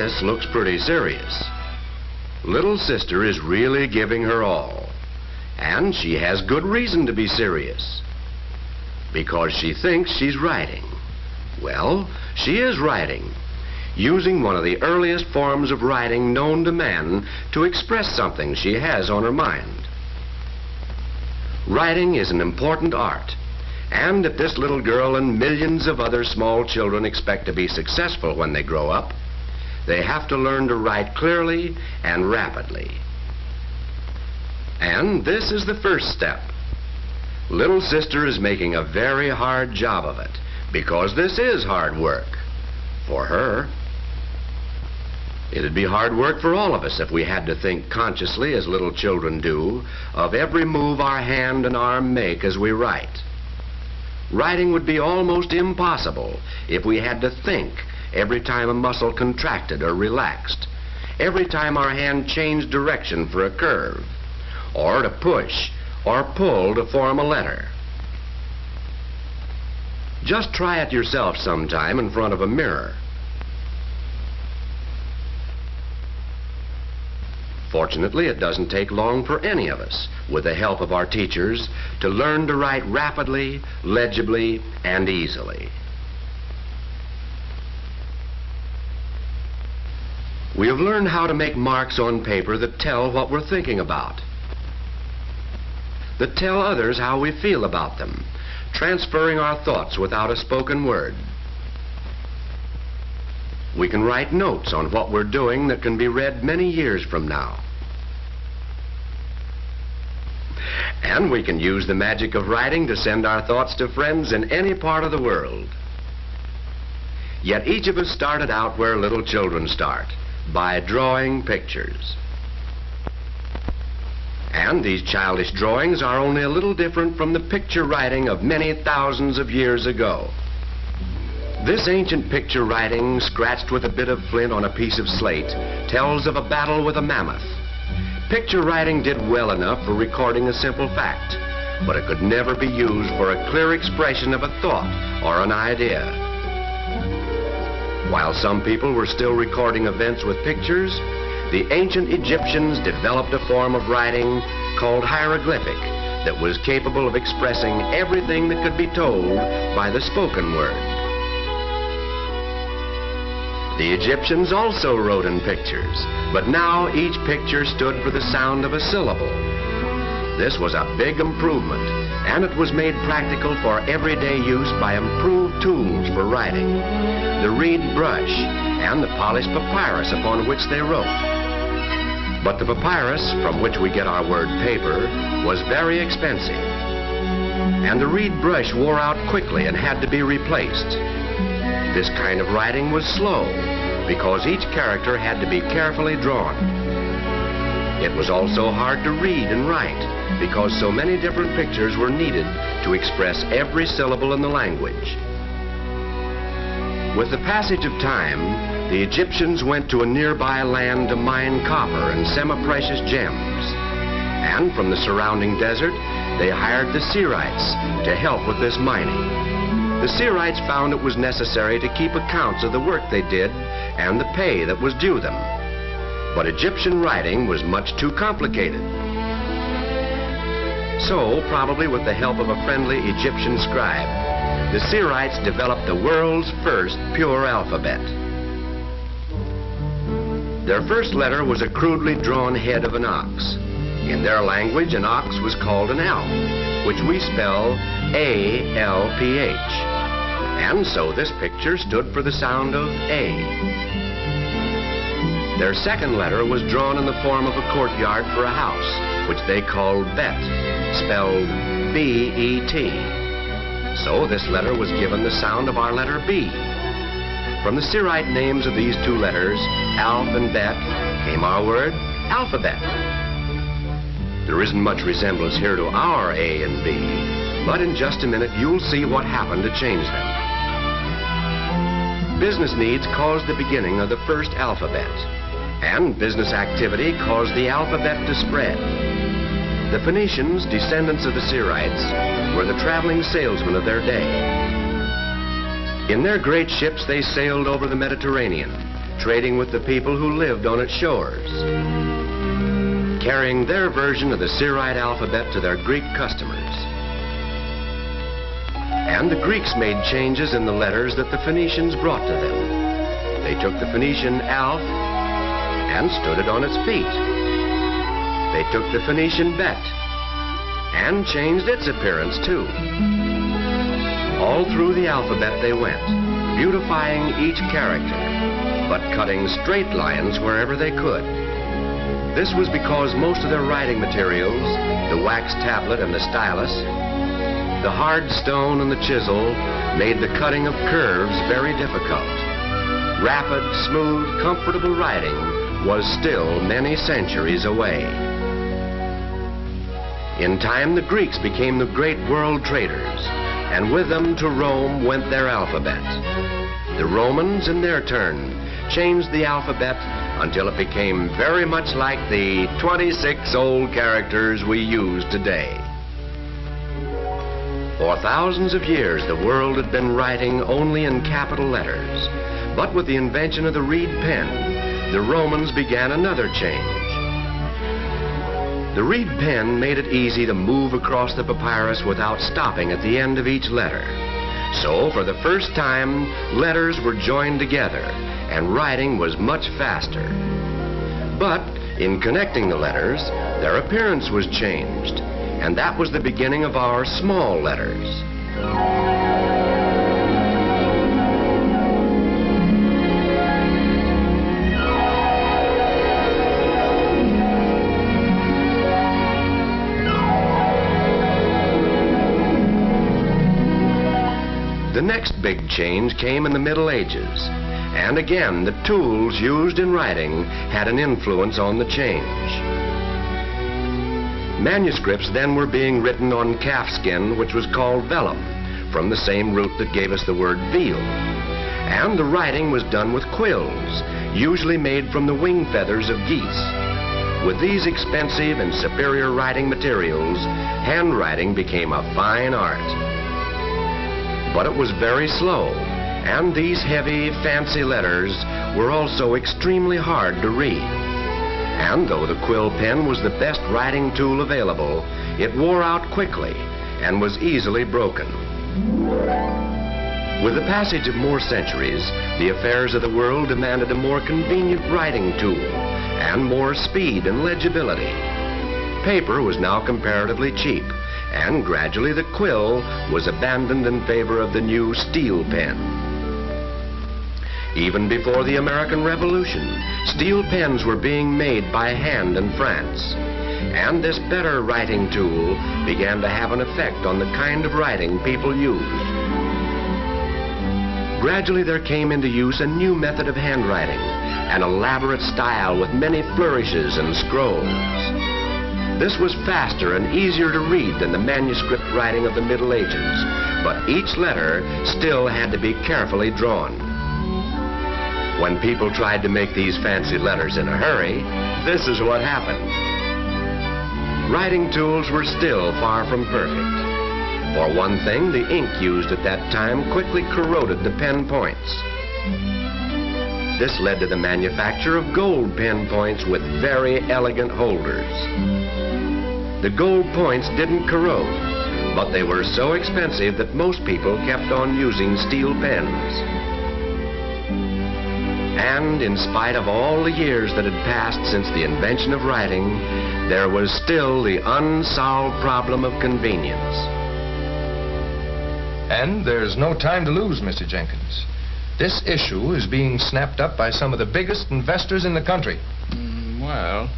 this looks pretty serious. Little sister is really giving her all. And she has good reason to be serious. Because she thinks she's writing. Well, she is writing, using one of the earliest forms of writing known to man to express something she has on her mind. Writing is an important art, and if this little girl and millions of other small children expect to be successful when they grow up, they have to learn to write clearly and rapidly. And this is the first step. Little sister is making a very hard job of it, because this is hard work for her. It'd be hard work for all of us if we had to think consciously, as little children do, of every move our hand and arm make as we write. Writing would be almost impossible if we had to think every time a muscle contracted or relaxed, every time our hand changed direction for a curve, or to push or pull to form a letter. Just try it yourself sometime in front of a mirror. Fortunately, it doesn't take long for any of us, with the help of our teachers, to learn to write rapidly, legibly, and easily. We have learned how to make marks on paper that tell what we're thinking about, that tell others how we feel about them, transferring our thoughts without a spoken word. We can write notes on what we're doing that can be read many years from now. And we can use the magic of writing to send our thoughts to friends in any part of the world. Yet each of us started out where little children start, by drawing pictures. And these childish drawings are only a little different from the picture writing of many thousands of years ago. This ancient picture writing, scratched with a bit of flint on a piece of slate, tells of a battle with a mammoth. Picture writing did well enough for recording a simple fact, but it could never be used for a clear expression of a thought or an idea. While some people were still recording events with pictures, the ancient Egyptians developed a form of writing called hieroglyphic that was capable of expressing everything that could be told by the spoken word. The Egyptians also wrote in pictures, but now each picture stood for the sound of a syllable. This was a big improvement, and it was made practical for everyday use by improved tools for writing, the reed brush and the polished papyrus upon which they wrote. But the papyrus, from which we get our word paper, was very expensive, and the reed brush wore out quickly and had to be replaced. This kind of writing was slow, because each character had to be carefully drawn. It was also hard to read and write, because so many different pictures were needed to express every syllable in the language. With the passage of time, the Egyptians went to a nearby land to mine copper and semi-precious gems. And from the surrounding desert, they hired the Syrites to help with this mining. The Syrites found it was necessary to keep accounts of the work they did and the pay that was due them. But Egyptian writing was much too complicated. So, probably with the help of a friendly Egyptian scribe, the Syrites developed the world's first pure alphabet. Their first letter was a crudely drawn head of an ox. In their language, an ox was called an alp, which we spell A-L-P-H. And so this picture stood for the sound of A. Their second letter was drawn in the form of a courtyard for a house, which they called Bet, spelled B-E-T. So this letter was given the sound of our letter B. From the Syrite names of these two letters, Alf and Bet, came our word alphabet. There isn't much resemblance here to our A and B, but in just a minute you'll see what happened to change them. Business needs caused the beginning of the first alphabet, and business activity caused the alphabet to spread. The Phoenicians, descendants of the Syrites, were the traveling salesmen of their day. In their great ships, they sailed over the Mediterranean, trading with the people who lived on its shores, carrying their version of the Syrian alphabet to their Greek customers. And the Greeks made changes in the letters that the Phoenicians brought to them. They took the Phoenician alph and stood it on its feet. They took the Phoenician bet and changed its appearance too. All through the alphabet they went, beautifying each character, but cutting straight lines wherever they could. This was because most of their writing materials, the wax tablet and the stylus, the hard stone and the chisel, made the cutting of curves very difficult. Rapid, smooth, comfortable writing was still many centuries away. In time, the Greeks became the great world traders, and with them to Rome went their alphabet. The Romans, in their turn, changed the alphabet until it became very much like the 26 old characters we use today. For thousands of years, the world had been writing only in capital letters. But with the invention of the reed pen, the Romans began another change. The reed pen made it easy to move across the papyrus without stopping at the end of each letter. So, for the first time, letters were joined together, and writing was much faster. But, in connecting the letters, their appearance was changed, and that was the beginning of our small letters. The next big change came in the Middle Ages, and again the tools used in writing had an influence on the change. Manuscripts then were being written on calfskin, which was called vellum, from the same root that gave us the word veal. And the writing was done with quills, usually made from the wing feathers of geese. With these expensive and superior writing materials, handwriting became a fine art. But it was very slow, and these heavy, fancy letters were also extremely hard to read. And though the quill pen was the best writing tool available, it wore out quickly and was easily broken. With the passage of more centuries, the affairs of the world demanded a more convenient writing tool and more speed and legibility. Paper was now comparatively cheap, and gradually the quill was abandoned in favor of the new steel pen. Even before the American Revolution, steel pens were being made by hand in France, and this better writing tool began to have an effect on the kind of writing people used. Gradually there came into use a new method of handwriting, an elaborate style with many flourishes and scrolls. This was faster and easier to read than the manuscript writing of the Middle Ages, but each letter still had to be carefully drawn. When people tried to make these fancy letters in a hurry, this is what happened. Writing tools were still far from perfect. For one thing, the ink used at that time quickly corroded the pen points. This led to the manufacture of gold pen points with very elegant holders. The gold points didn't corrode, but they were so expensive that most people kept on using steel pens. And in spite of all the years that had passed since the invention of writing, there was still the unsolved problem of convenience. And there's no time to lose, Mr. Jenkins. This issue is being snapped up by some of the biggest investors in the country. Well...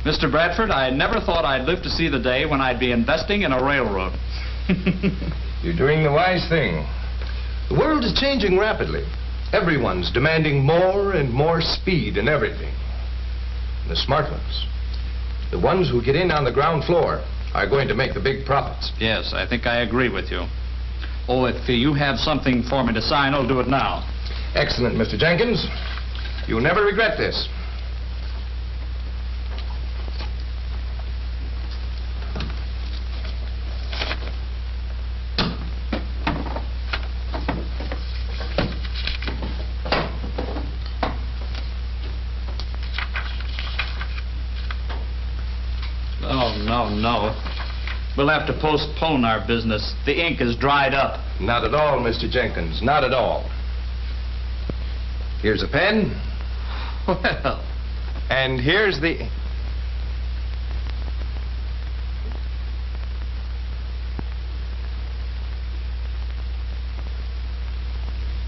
Mr. Bradford, I never thought I'd live to see the day when I'd be investing in a railroad. You're doing the wise thing. The world is changing rapidly. Everyone's demanding more and more speed in everything. And the smart ones, the ones who get in on the ground floor, are going to make the big profits. Yes, I think I agree with you. Oh, if you have something for me to sign, I'll do it now. Excellent, Mr. Jenkins. You'll never regret this. Oh, no. We'll have to postpone our business. The ink is dried up. Not at all, Mr. Jenkins. Not at all. Here's a pen. Well, And here's the...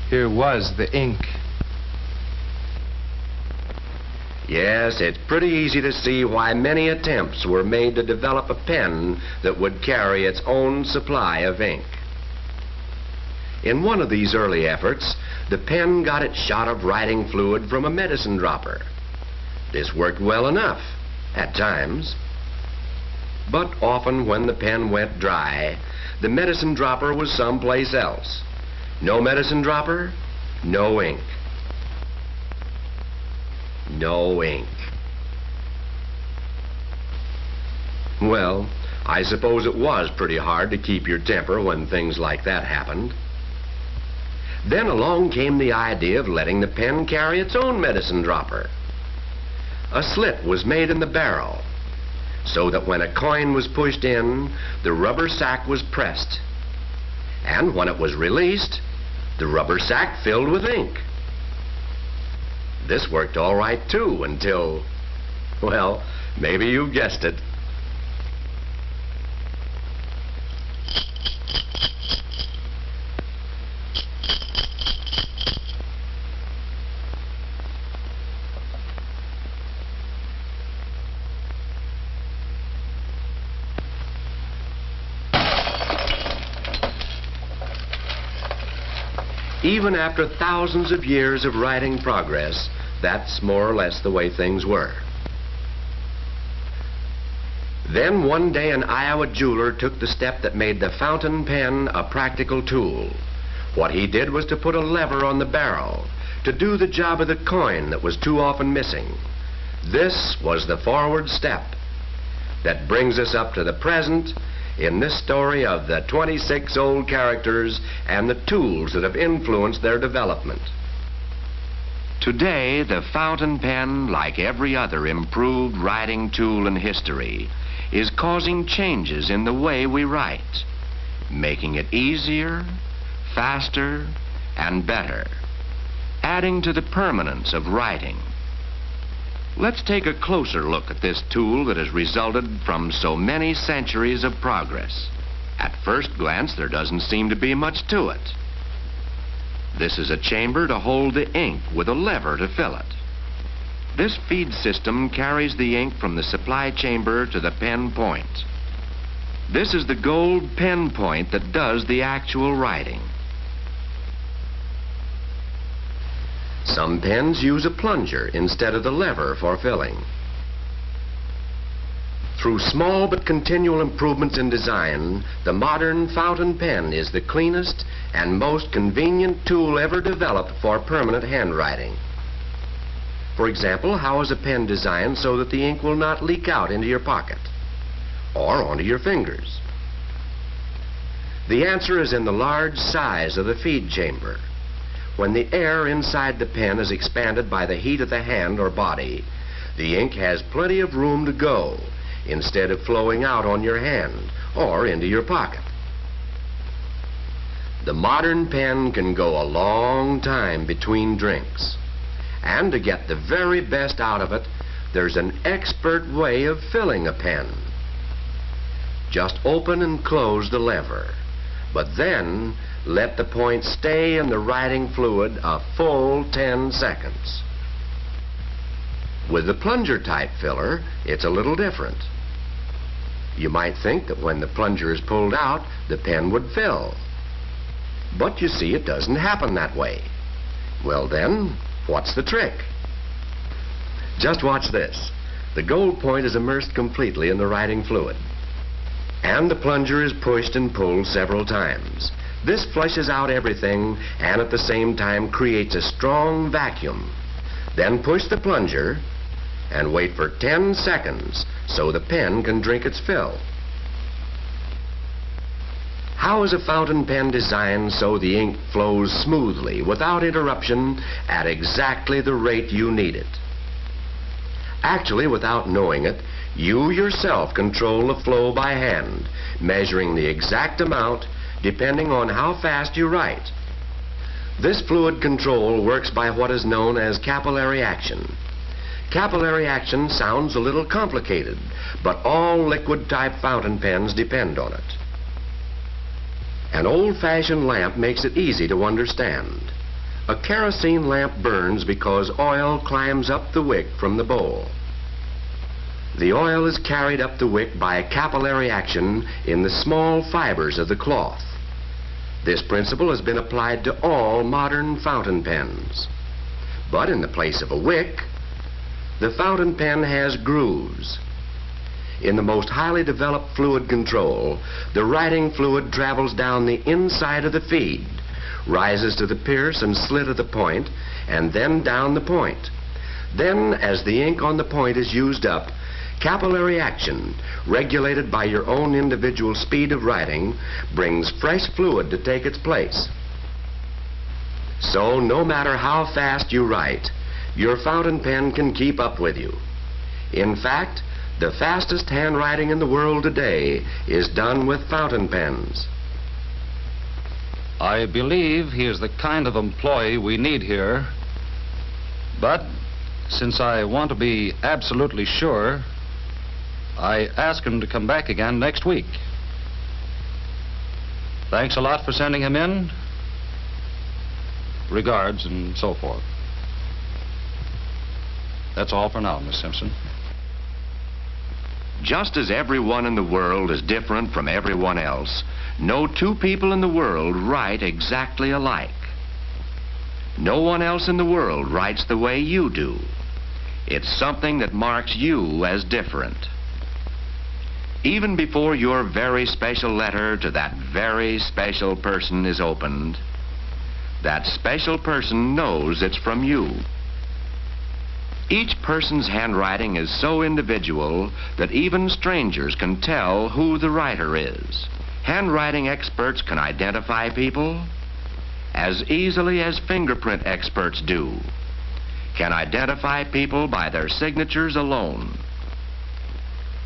Here was the ink. Yes, it's pretty easy to see why many attempts were made to develop a pen that would carry its own supply of ink. In one of these early efforts, the pen got its shot of writing fluid from a medicine dropper. This worked well enough, at times. But often when the pen went dry, the medicine dropper was someplace else. No medicine dropper, no ink. No ink. Well, I suppose it was pretty hard to keep your temper when things like that happened. Then along came the idea of letting the pen carry its own medicine dropper. A slit was made in the barrel so that when a coin was pushed in, the rubber sac was pressed. And when it was released, the rubber sac filled with ink. This worked all right too until, well, maybe you guessed it. Even after thousands of years of writing progress, that's more or less the way things were. Then one day an Iowa jeweler took the step that made the fountain pen a practical tool. What he did was to put a lever on the barrel to do the job of the coin that was too often missing. This was the forward step that brings us up to the present in this story of the 26 old characters and the tools that have influenced their development. Today, the fountain pen, like every other improved writing tool in history, is causing changes in the way we write, making it easier, faster, and better, adding to the permanence of writing. Let's take a closer look at this tool that has resulted from so many centuries of progress. At first glance, there doesn't seem to be much to it. This is a chamber to hold the ink with a lever to fill it. This feed system carries the ink from the supply chamber to the pen point. This is the gold pen point that does the actual writing. Some pens use a plunger instead of the lever for filling. Through small but continual improvements in design, the modern fountain pen is the cleanest and most convenient tool ever developed for permanent handwriting. For example, how is a pen designed so that the ink will not leak out into your pocket or onto your fingers? The answer is in the large size of the feed chamber. When the air inside the pen is expanded by the heat of the hand or body, the ink has plenty of room to go instead of flowing out on your hand or into your pocket. The modern pen can go a long time between drinks. And to get the very best out of it, there's an expert way of filling a pen. Just open and close the lever, but then let the point stay in the writing fluid a full 10 seconds. With the plunger type filler, it's a little different. You might think that when the plunger is pulled out, the pen would fill. But you see, it doesn't happen that way. Well then, what's the trick? Just watch this. The gold point is immersed completely in the writing fluid, and the plunger is pushed and pulled several times. This flushes out everything and at the same time creates a strong vacuum. Then push the plunger and wait for 10 seconds so the pen can drink its fill. How is a fountain pen designed so the ink flows smoothly, without interruption, at exactly the rate you need it? Actually, without knowing it, you yourself control the flow by hand, measuring the exact amount depending on how fast you write. This fluid control works by what is known as capillary action. Capillary action sounds a little complicated, but all liquid-type fountain pens depend on it. An old-fashioned lamp makes it easy to understand. A kerosene lamp burns because oil climbs up the wick from the bowl. The oil is carried up the wick by capillary action in the small fibers of the cloth. This principle has been applied to all modern fountain pens. But in the place of a wick, the fountain pen has grooves. In the most highly developed fluid control, the writing fluid travels down the inside of the feed, rises to the pierce and slit of the point, and then down the point. Then, as the ink on the point is used up, capillary action, regulated by your own individual speed of writing, brings fresh fluid to take its place. So, no matter how fast you write, your fountain pen can keep up with you. In fact, the fastest handwriting in the world today is done with fountain pens. I believe he is the kind of employee we need here. But since I want to be absolutely sure, I ask him to come back again next week. Thanks a lot for sending him in. Regards and so forth. That's all for now, Miss Simpson. Just as everyone in the world is different from everyone else, no two people in the world write exactly alike. No one else in the world writes the way you do. It's something that marks you as different. Even before your very special letter to that very special person is opened, that special person knows it's from you. Each person's handwriting is so individual that even strangers can tell who the writer is. Handwriting experts can identify people as easily as fingerprint experts do, can identify people by their signatures alone.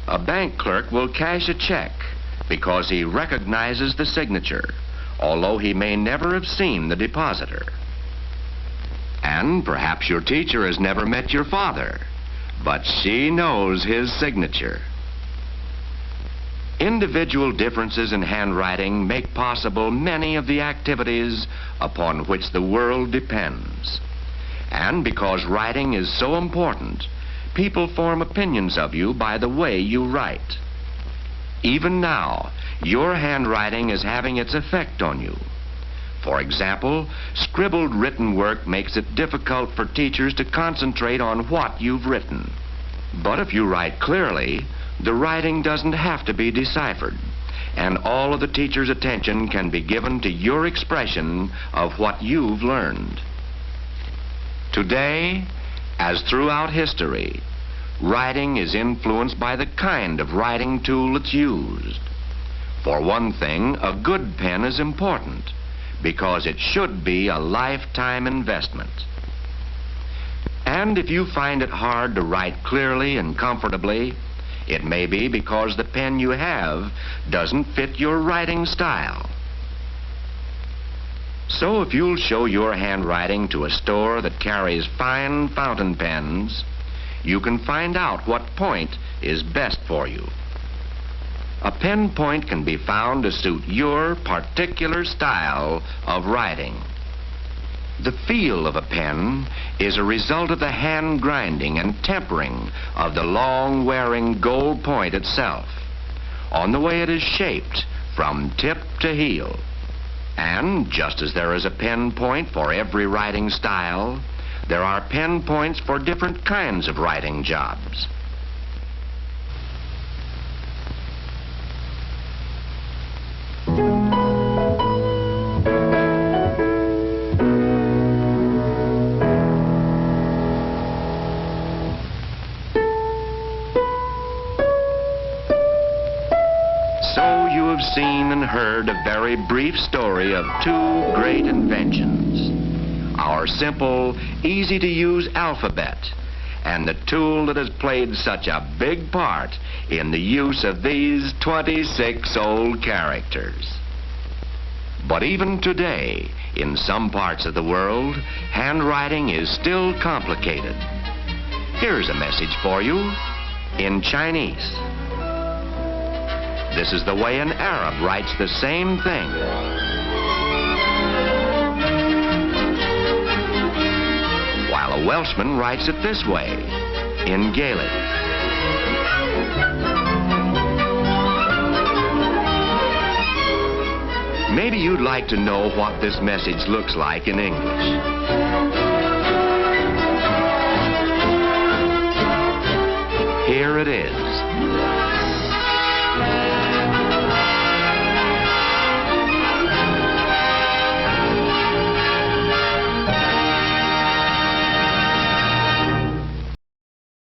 A bank clerk will cash a check because he recognizes the signature, although he may never have seen the depositor. And perhaps your teacher has never met your father, but she knows his signature. Individual differences in handwriting make possible many of the activities upon which the world depends. And because writing is so important, people form opinions of you by the way you write. Even now, your handwriting is having its effect on you. For example, scribbled written work makes it difficult for teachers to concentrate on what you've written. But if you write clearly, the writing doesn't have to be deciphered, and all of the teacher's attention can be given to your expression of what you've learned. Today, as throughout history, writing is influenced by the kind of writing tool that's used. For one thing, a good pen is important, because it should be a lifetime investment. And if you find it hard to write clearly and comfortably, it may be because the pen you have doesn't fit your writing style. So if you'll show your handwriting to a store that carries fine fountain pens, you can find out what point is best for you. A pen point can be found to suit your particular style of writing. The feel of a pen is a result of the hand grinding and tempering of the long-wearing gold point itself, on the way it is shaped from tip to heel. And just as there is a pen point for every writing style, there are pen points for different kinds of writing jobs. So you have seen and heard a very brief story of two great inventions. Our simple, easy-to-use alphabet, and the tool that has played such a big part in the use of these 26 old characters. But even today, in some parts of the world, handwriting is still complicated. Here's a message for you in Chinese. This is the way an Arab writes the same thing. While a Welshman writes it this way, in Gaelic. Maybe you'd like to know what this message looks like in English. Here it is.